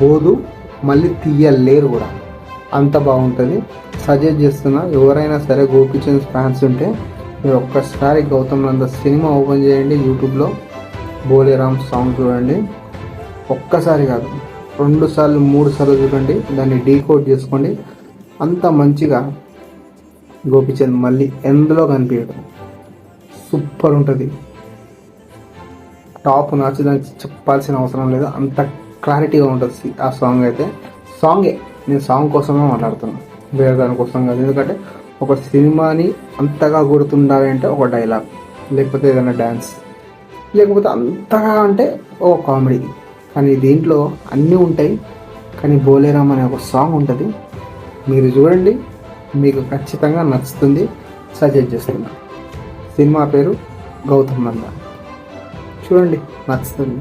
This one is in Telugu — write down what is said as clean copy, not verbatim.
పోదు, మళ్ళీ తీయలేరు కూడా, అంత బాగుంటుంది. సజెస్ట్ చేస్తున్నా, ఎవరైనా సరే గోపీచంద్ ఫ్యాన్స్ ఉంటే మీరు ఒక్కసారి గౌతమ్ నంద సినిమా ఓపెన్ చేయండి యూట్యూబ్లో, బోలేరామ్ సాంగ్ చూడండి. ఒక్కసారి కాదు, 2 సార్లు 3 సార్లు చూడండి, దాన్ని డీకోడ్ చేసుకోండి. అంత మంచిగా గోపీచంద్ మళ్ళీ ఎందులో కనిపించడం సూపర్ ఉంటుంది. టాప్ నాచి దానికి చెప్పాల్సిన అవసరం లేదు, అంత క్లారిటీగా ఉంటుంది ఆ సాంగ్ అయితే. సాంగే, నేను సాంగ్ కోసమే మాట్లాడుతున్నాను, వేరే దానికోసం కాదు. ఎందుకంటే ఒక సినిమాని అంతగా గుర్తుండాలి అంటే ఒక డైలాగ్, లేకపోతే ఏదైనా డ్యాన్స్, లేకపోతే అంతగా అంటే ఒక కామెడీ. కానీ దీంట్లో అన్నీ ఉంటాయి. కానీ బోలేరామ్ అనే ఒక సాంగ్ ఉంటుంది, మీరు చూడండి, మీకు ఖచ్చితంగా నచ్చుతుంది. సజెస్ట్ చేస్తున్నా. సినిమా పేరు గౌతమ్ నంద, చూడండి, నచ్చుతుంది.